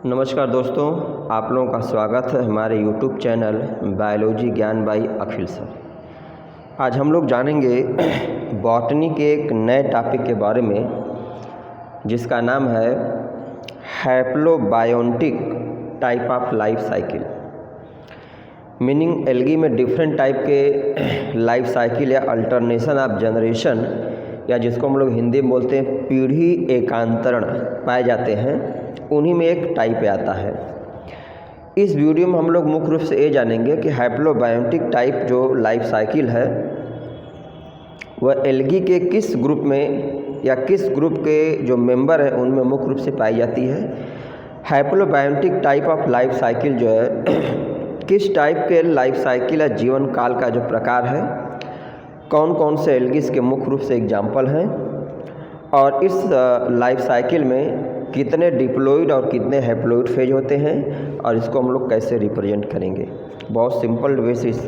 नमस्कार दोस्तों, आप लोगों का स्वागत है हमारे YouTube चैनल बायोलॉजी ज्ञान बाई अखिल सर। आज हम लोग जानेंगे बॉटनी के एक नए टॉपिक के बारे में जिसका नाम है haplobiotic type of life cycle. Meaning algae में डिफरेंट टाइप के लाइफ साइकिल या अल्टरनेशन ऑफ जनरेशन या जिसको हम लोग हिंदी में बोलते हैं पीढ़ी एकांतरण पाए जाते हैं, उन्हीं में एक टाइप आता है। इस वीडियो में हम लोग मुख्य रूप से ये जानेंगे कि हैप्लोबायोटिक टाइप जो लाइफ साइकिल है वह एल्गी के किस ग्रुप में या किस ग्रुप के जो मेंबर हैं उनमें मुख्य रूप से पाई जाती है। Haplobiotic type of life cycle जो है किस टाइप के लाइफ साइकिल या जीवन काल का जो प्रकार है, कौन कौन से एल्गीज के मुख्य रूप से एग्जाम्पल हैं और इस लाइफ साइकिल में कितने डिप्लॉइड और कितने हैप्लॉइड फेज होते हैं और इसको हम लोग कैसे रिप्रेजेंट करेंगे। बहुत सिंपल वे से इस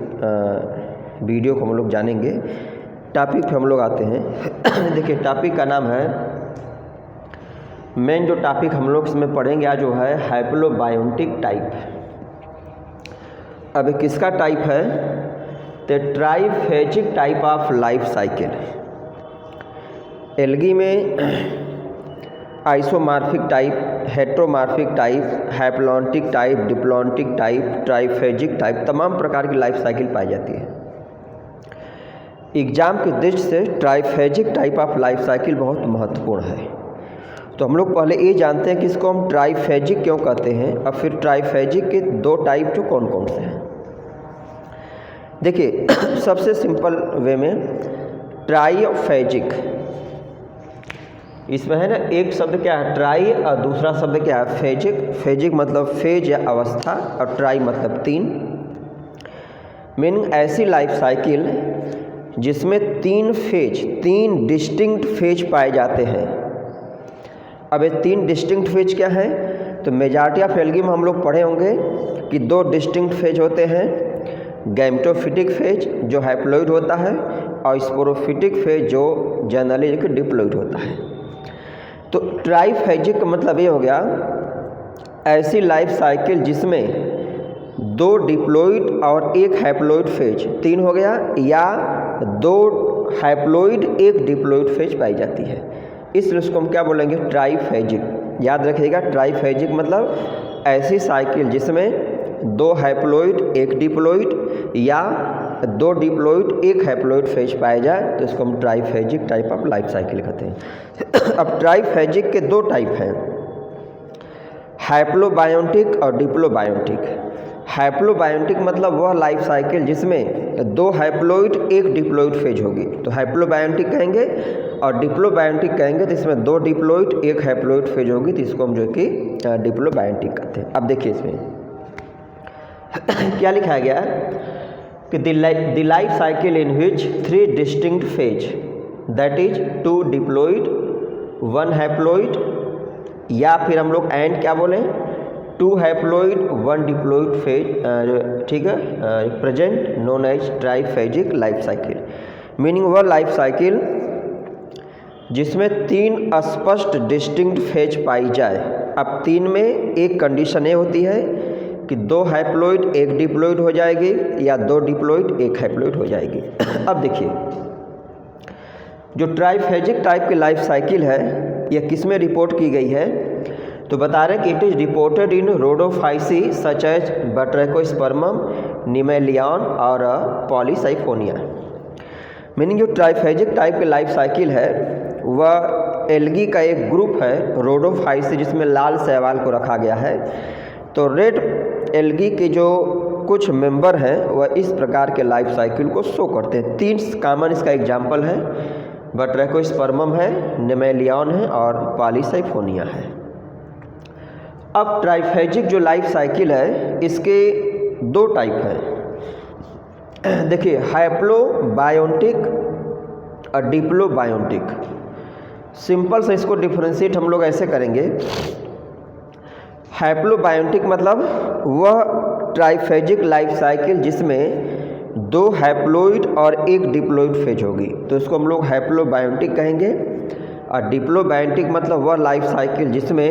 वीडियो को हम लोग जानेंगे। टॉपिक पे हम लोग आते हैं। देखिए, टॉपिक का नाम है, मेन जो टॉपिक हम लोग इसमें पढ़ेंगे आज वो है हैप्लोबायोटिक टाइप। अब किसका टाइप है? तो triphasic type of life cycle. Algae में isomorphic type, heteromorphic type, haplontic type, diplontic type, triphasic type, तमाम प्रकार की लाइफ साइकिल पाई जाती है। एग्जाम की दृष्टि से triphasic type of life cycle बहुत महत्वपूर्ण है। तो हम लोग पहले ये जानते हैं कि इसको हम ट्राइफेजिक क्यों कहते हैं और फिर ट्राइफेजिक के दो टाइप जो कौन कौन से हैं। देखिए, सबसे सिंपल वे में ट्राइफेजिक, इसमें है ना, एक शब्द क्या है ट्राई और दूसरा शब्द क्या है फेजिक। फेजिक मतलब फेज या अवस्था और ट्राई मतलब तीन। मीनिंग ऐसी लाइफ साइकिल जिसमें तीन फेज, तीन डिस्टिंक्ट फेज पाए जाते हैं। अब ये तीन डिस्टिंक्ट फेज क्या है? तो मेजॉरिटी ऑफ एल्गी में हम लोग पढ़े होंगे कि दो डिस्टिंक्ट फेज होते हैं, गैमेटोफिटिक फेज जो हैप्लॉइड होता है और स्पोरोफिटिक फेज जो जनरली डिप्लॉइड होता है। तो ट्राइफेजिक का मतलब ये हो गया ऐसी लाइफ साइकिल जिसमें दो डिप्लॉइड और एक हैप्लॉइड फेज, तीन हो गया, या दो हैप्लॉइड एक डिप्लॉइड फेज पाई जाती है, इसलिए उसको हम क्या बोलेंगे? ट्राइफेजिक। याद रखिएगा, ट्राइफेजिक मतलब ऐसी साइकिल जिसमें दो हैप्लॉइड एक डिप्लॉइड या दो डिप्लॉइड एक हैप्लॉइड फेज पाया जाए, तो इसको हम triphasic type of life cycle कहते हैं। अब ट्राइफेजिक के दो टाइप हैं, हैप्लोबायोटिक और डिप्लोबायोटिक। हैप्लोबायोटिक मतलब वह लाइफ साइकिल जिसमें दो हैप्लॉइड एक डिप्लॉइड फेज होगी, तो हैप्लोबायोटिक कहेंगे, और डिप्लोबायोटिक कहेंगे तो इसमें दो डिप्लॉइड एक हैप्लॉइड फेज होगी, तो इसको हम जो कि डिप्लोबायोटिक कहते हैं। अब देखिए इसमें क्या लिखा गया है कि the life cycle in which three distinct phase, that is two diploid one haploid, या फिर हम लोग एंड क्या बोलें, two haploid one diploid phase, ठीक है, present known as triphasic life cycle. Meaning वह लाइफ साइकिल जिसमें तीन स्पष्ट डिस्टिंक्ट फेज पाई जाए। अब तीन में एक कंडीशन ये होती है कि दो हैप्लॉइड एक डिप्लॉइड हो जाएगी या दो डिप्लॉइड एक हैप्लॉइड हो जाएगी। अब देखिए, जो ट्राइफेजिक टाइप की लाइफ साइकिल है यह किस में रिपोर्ट की गई है? तो बता रहे कि it is reported in Rhodophyceae such as Batrachospermum, Nemalion और पॉलीसाइफोनिया। मीनिंग जो ट्राइफेजिक टाइप की लाइफ साइकिल है वह एल्गी का एक ग्रुप है रोडोफाइसी, जिसमें लाल शैवाल को रखा गया है। तो रेड एल्गी के जो कुछ मेंबर हैं वह इस प्रकार के लाइफ साइकिल को शो करते हैं। तीन कॉमन इसका एग्जाम्पल है, बट्रैकोस्पर्मम है, निमेलियन है और पॉलीसाइफोनिया है। अब ट्राइफेजिक जो लाइफ साइकिल है इसके दो टाइप हैं। देखिए, हैप्लोबायोटिक और डिप्लोबायोटिक। सिंपल से इसको डिफरेंशिएट हम लोग ऐसे करेंगे, हैप्लोबायोटिक मतलब वह ट्राइफेजिक लाइफ साइकिल जिसमें दो हैप्लॉइड और एक डिप्लॉइड फेज होगी, तो इसको हम लोग हैप्लोबायोटिक कहेंगे। और डिप्लोबायोटिक मतलब वह लाइफ साइकिल जिसमें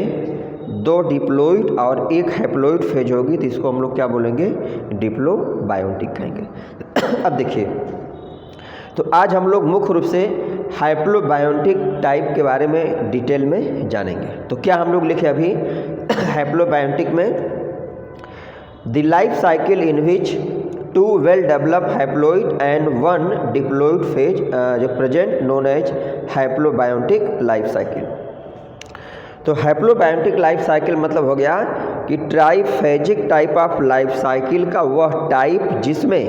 2 डिप्लॉइड और 1 हैप्लॉइड फेज होगी तो इसको हम लोग क्या बोलेंगे, डिप्लोबायोटिक कहेंगे। अब देखिए, तो आज हम लोग मुख्य रूप से हैप्लोबायोटिक टाइप के बारे में डिटेल में जानेंगे। तो क्या हम लोग लिखे अभी हैप्लोबायोटिक में, the life cycle in which 2 well developed haploid and 1 diploid phase जो present known as haplobiotic life cycle. तो हैप्लोबायोटिक लाइफ साइकिल मतलब हो गया कि triphasic type of life cycle का वह टाइप जिसमें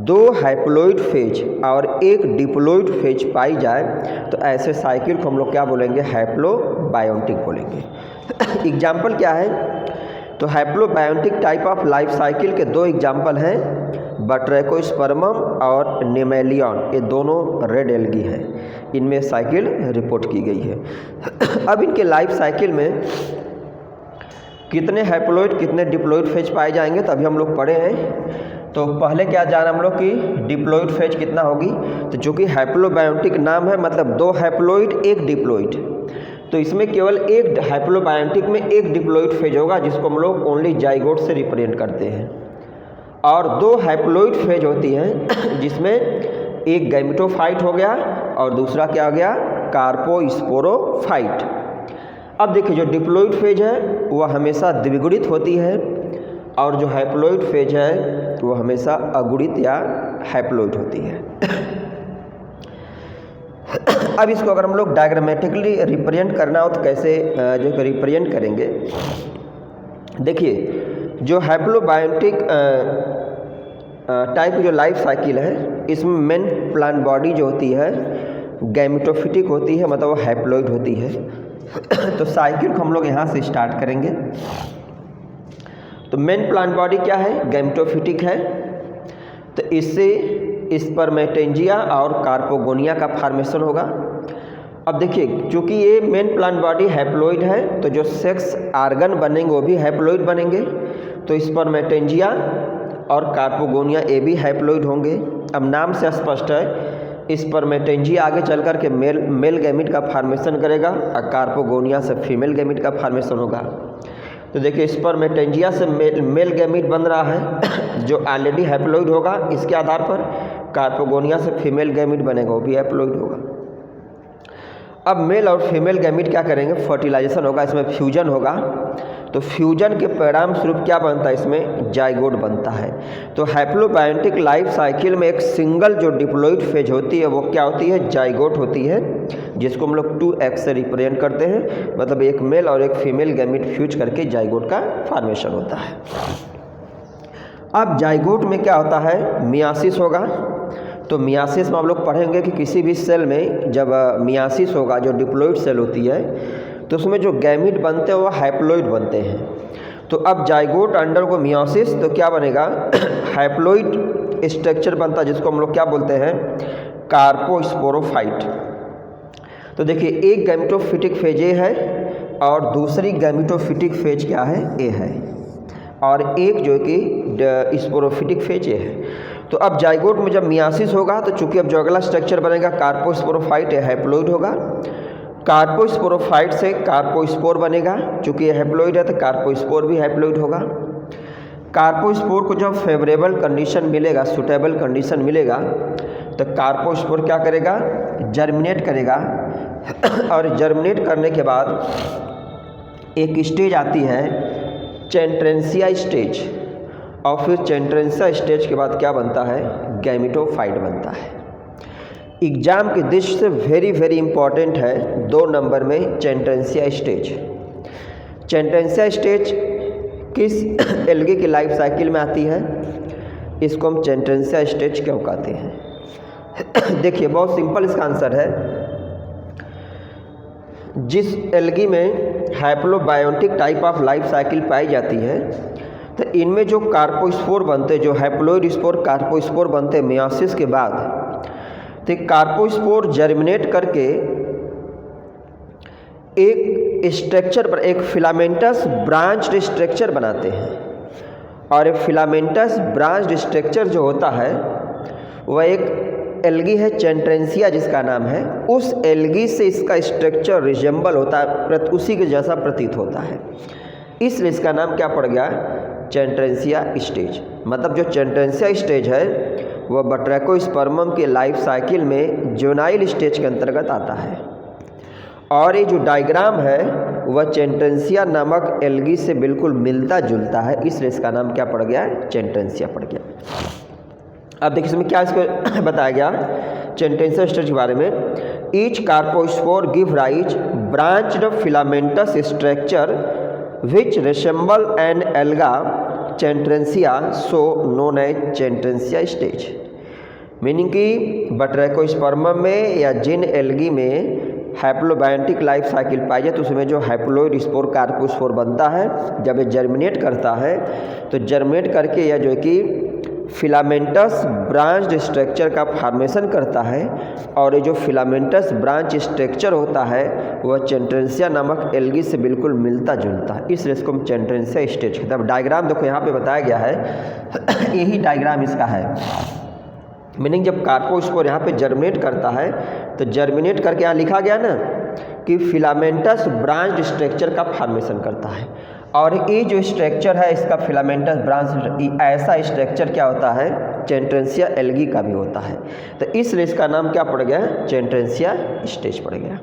2 हैप्लॉइड फेज और 1 डिप्लॉइड फेज पाई जाए, तो ऐसे साइकिल को हम लोग क्या बोलेंगे, हैप्लोबायोटिक बोलेंगे। एग्जाम्पल क्या है, तो हैप्लोबायोटिक टाइप ऑफ लाइफ साइकिल के 2 एग्जाम्पल हैं, बट्रैकोस्पर्मम और नेमेलियन, ये दोनों रेड एल्गी हैं, इनमें साइकिल रिपोर्ट की गई है। अब इनके लाइफ साइकिल में कितने हैप्लॉइड कितने डिप्लॉइड फेज पाए जाएंगे, तो अभी हम लोग पढ़े हैं। तो पहले क्या जाना हम लोग कि डिप्लॉइड फेज कितना होगी, तो चूँकि हैप्लोबायोटिक नाम है मतलब 2 हैप्लॉइड 1 डिप्लॉइड, तो इसमें केवल एक हैप्लोबायोटिक में 1 डिप्लॉइड फेज होगा जिसको हम लोग ओनली जाइगोट से रिप्रेजेंट करते हैं, और 2 हैप्लॉइड फेज होती हैं जिसमें एक गैमेटोफाइट हो गया और दूसरा क्या हो गया, कार्पोस्पोरोफाइट। अब देखिए, जो डिप्लॉइड फेज है वह हमेशा द्विगुणित होती है और जो हैप्लॉइड फेज है वो हमेशा अगुणित या हैप्लॉइड होती है। अब इसको अगर हम लोग डायग्रामेटिकली रिप्रेजेंट करना हो तो कैसे जो रिप्रेजेंट करेंगे, देखिए जो हैप्लोबायोटिक टाइप जो लाइफ साइकिल है इसमें मेन प्लांट बॉडी जो होती है गैमेटोफिटिक होती है, मतलब वो हैप्लॉइड होती है। तो साइकिल को हम लोग यहाँ से स्टार्ट करेंगे। तो मेन प्लांट बॉडी क्या है, गैमेटोफिटिक है, तो इससे स्पर्मेटेंजिया और कार्पोगोनिया का फॉर्मेशन होगा। अब देखिए, चूँकि ये मेन प्लांट बॉडी हैप्लॉइड है तो जो सेक्स आर्गन बनेंगे वो भी हैप्लॉइड बनेंगे, तो स्पर्मेटेंजिया और कार्पोगोनिया ये भी हैप्लॉइड होंगे। अब नाम से स्पष्ट है, स्पर्मेटेंजिया आगे चल कर के मेल गैमिट का फॉर्मेशन करेगा और कार्पोगोनिया से फीमेल गैमिट का फॉर्मेशन होगा। तो देखिए, स्पर्मेटेंजिया से मेल गैमिट बन रहा है जो ऑलरेडी हैप्लॉइड होगा, इसके आधार पर कार्पोगोनिया से फीमेल गैमिट बनेगा, वो भी हैप्लॉइड होगा। अब मेल और फीमेल गैमिट क्या करेंगे, फर्टिलाइजेशन होगा, इसमें फ्यूजन होगा, तो फ्यूजन के परिणाम स्वरूप क्या बनता है, इसमें जाइगोट बनता है। तो हैप्लोबायोटिक लाइफ साइकिल में एक सिंगल जो डिप्लॉइड फेज होती है वो क्या होती है, जाइगोट होती है, जिसको हम लोग 2x से रिप्रेजेंट करते हैं, मतलब एक मेल और एक फीमेल गैमिट फ्यूज करके जाइगोट का फॉर्मेशन होता है। अब जाइगोट में क्या होता है, मियासिस होगा। तो मियासिस में हम लोग पढ़ेंगे कि किसी भी सेल में जब मियासिस होगा, जो डिप्लॉइड सेल होती है, तो उसमें जो गैमिट बनते हैं वो हैप्लॉइड बनते हैं। तो अब जाइगोट अंडर को मियासिस, तो क्या बनेगा, हैप्लॉइड स्ट्रक्चर बनता है जिसको हम लोग क्या बोलते हैं, कार्पोस्पोरोफाइट। तो देखिए, एक गैमेटोफिटिक फेज ए है और दूसरी गैमेटोफिटिक फेज क्या है, ए है, और एक जो कि स्पोरोफिटिक फेज ए है। तो अब जाइगोट में जब मियासिस होगा तो चूंकि अब जो अगला स्ट्रक्चर बनेगा कार्पोस्पोरोफाइट या हैप्लॉइड होगा, कार्पोस्पोरोफाइट से कार्पोस्पोर बनेगा, चूंकि ये हैप्लॉइड है तो कार्पोस्पोर भी हैप्लॉइड होगा। कार्पोस्पोर को जब फेवरेबल कंडीशन मिलेगा, सुटेबल कंडीशन मिलेगा, तो कार्पोस्पोर क्या करेगा, जर्मिनेट करेगा, और जर्मिनेट करने के बाद एक स्टेज आती है चेंट्रेंसिया स्टेज, और फिर चेंट्रेंसिया स्टेज के बाद क्या बनता है, गैमेटोफाइट बनता है। एग्जाम की दृष्टि से वेरी वेरी इंपॉर्टेंट है 2 नंबर में चेंट्रेंसिया स्टेज। चेंट्रेंसिया स्टेज किस एल्गी की लाइफ साइकिल में आती है, इसको हम चेंट्रेंसिया स्टेज क्यों कहते हैं। देखिए, बहुत सिंपल इसका आंसर है, जिस एल्गी में हैप्लोबायोटिक टाइप ऑफ लाइफ साइकिल पाई जाती है, तो इनमें जो कार्पोस्पोर बनते, जो हैप्लॉइड स्पोर कार्पोस्पोर बनते मियासिस के बाद, तो कार्पोस्पोर जर्मिनेट करके एक स्ट्रक्चर पर, एक फिलामेंटस ब्रांच्ड स्ट्रक्चर बनाते हैं, और एक फिलामेंटस ब्रांच्ड स्ट्रक्चर जो होता है वह एक एल्गी है चेंट्रेंसिया जिसका नाम है, उस एल्गी से इसका स्ट्रक्चर रिजेंबल होता है, उसी के जैसा प्रतीत होता है, इसलिए इसका नाम क्या पड़ गया, चेंट्रेंसिया स्टेज। मतलब जो चेंट्रेंसिया स्टेज है वह बट्रैकोस्पर्मम के लाइफ साइकिल में जुवेनाइल स्टेज के अंतर्गत आता है। और ये जो डायग्राम है वह चेंट्रेंसिया नामक एल्गी से बिल्कुल मिलता जुलता है, इसलिए इसका नाम क्या पड़ गया, चेंट्रेंसिया पड़ गया। अब देखिए इसमें क्या इसको बताया गया चेंट्रेंसिया स्टेज के बारे में। Each carpospore give rise branched filamentous structure which resemble an alga Chantransia so known as Chantransia stage. Meaning कि बट्रैकोस्पर्मम में या जिन एल्गी में हैप्लोबायोटिक लाइफ साइकिल पाई जाए तो उसमें जो हैप्लोइड स्पोर कार्पोस्पोर बनता है, जब ये जर्मिनेट करता है तो जर्मिनेट करके यह जो है कि फिलामेंटस ब्रांच स्ट्रक्चर का फॉर्मेशन करता है, और ये जो फिलामेंटस ब्रांच स्ट्रक्चर होता है वह चेंट्रेंसिया नामक एल्गी से बिल्कुल मिलता जुलता है, इसलिए इसको हम चेंट्रेंसिया स्टेज कहते हैं। डायग्राम देखो यहाँ पे बताया गया है यही डायग्राम इसका है। मीनिंग जब कार्पोस्पोर यहाँ पे जर्मिनेट करता है तो जर्मिनेट करके यहाँ लिखा गया ना कि फिलामेंटस ब्रांच स्ट्रक्चर का फॉर्मेशन करता है, और ये जो स्ट्रक्चर है इसका फिलामेंटस ब्रांच ऐसा स्ट्रक्चर क्या होता है, चेंट्रेंसिया एल्गी का भी होता है, तो इसलिए इसका नाम क्या पड़ गया, चेंट्रेंसिया स्टेज पड़ गया।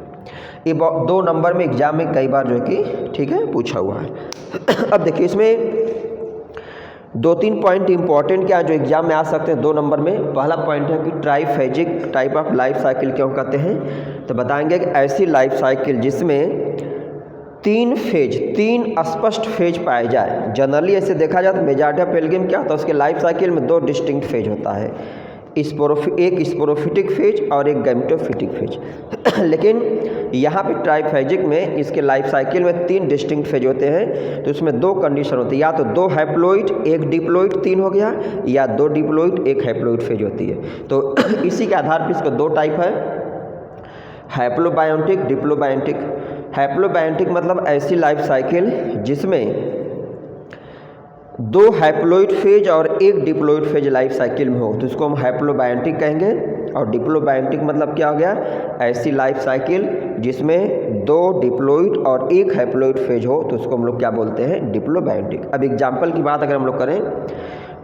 ये 2 नंबर में एग्जाम में कई बार जो है कि ठीक है पूछा हुआ है। अब देखिए इसमें 2-3 पॉइंट इंपॉर्टेंट क्या जो एग्जाम में आ सकते हैं 2 नंबर में। पहला पॉइंट है कि triphasic type of life cycle क्यों कहते हैं, तो बताएंगे कि ऐसी लाइफ साइकिल जिसमें 3 स्पष्ट फेज पाए जाए। जनरली ऐसे देखा जाए तो मेजॉरिटी ऑफ एल्गी में क्या होता है, उसके लाइफ साइकिल में 2 डिस्टिंक्ट फेज होता है, एक स्पोरोफिटिक फेज और एक गैमेटोफिटिक फेज। लेकिन यहाँ पे ट्राइफेजिक में इसके लाइफ साइकिल में 3 डिस्टिंक्ट फेज होते हैं, तो उसमें 2 कंडीशन होती है, या तो 2 हैप्लोइड 1 डिप्लोइड 3 हो गया, या 2 डिप्लोइड 1 हैप्लोइड फेज होती है। तो इसी के आधार पर इसका 2 टाइप है, हैप्लोबायोटिक डिप्लोबायोटिक। हैप्लोबायोटिक मतलब ऐसी लाइफ साइकिल जिसमें 2 हैप्लोइड फेज और 1 डिप्लोइड फेज लाइफ साइकिल में हो तो उसको हम हैप्लोबायोटिक कहेंगे। और डिप्लोबायोटिक मतलब क्या हो गया, ऐसी लाइफ साइकिल जिसमें 2 डिप्लोइड और 1 हैप्लोइड फेज हो तो उसको हम लोग क्या बोलते हैं, डिप्लोबायोटिक। अब एग्जाम्पल की बात अगर हम लोग करें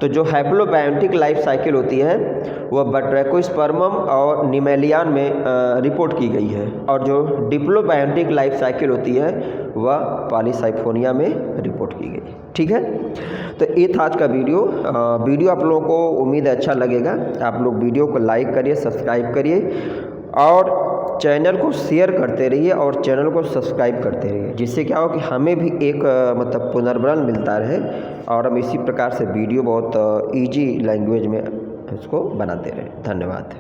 तो जो हैप्लोबायोटिक लाइफ साइकिल होती है वह बट्रैकोस्पर्मम और निमेलियन में रिपोर्ट की गई है, और जो डिप्लोबायोटिक लाइफ साइकिल होती है वह पॉलीसाइफोनिया में रिपोर्ट की गई। ठीक है, तो ये था आज का वीडियो आप लोगों को उम्मीद है अच्छा लगेगा। आप लोग वीडियो को लाइक करिए, सब्सक्राइब करिए और चैनल को शेयर करते रहिए और चैनल को सब्सक्राइब करते रहिए, जिससे क्या हो कि हमें भी एक मतलब पुनर्बल मिलता रहे और हम इसी प्रकार से वीडियो बहुत इजी लैंग्वेज में इसको बनाते रहें। धन्यवाद।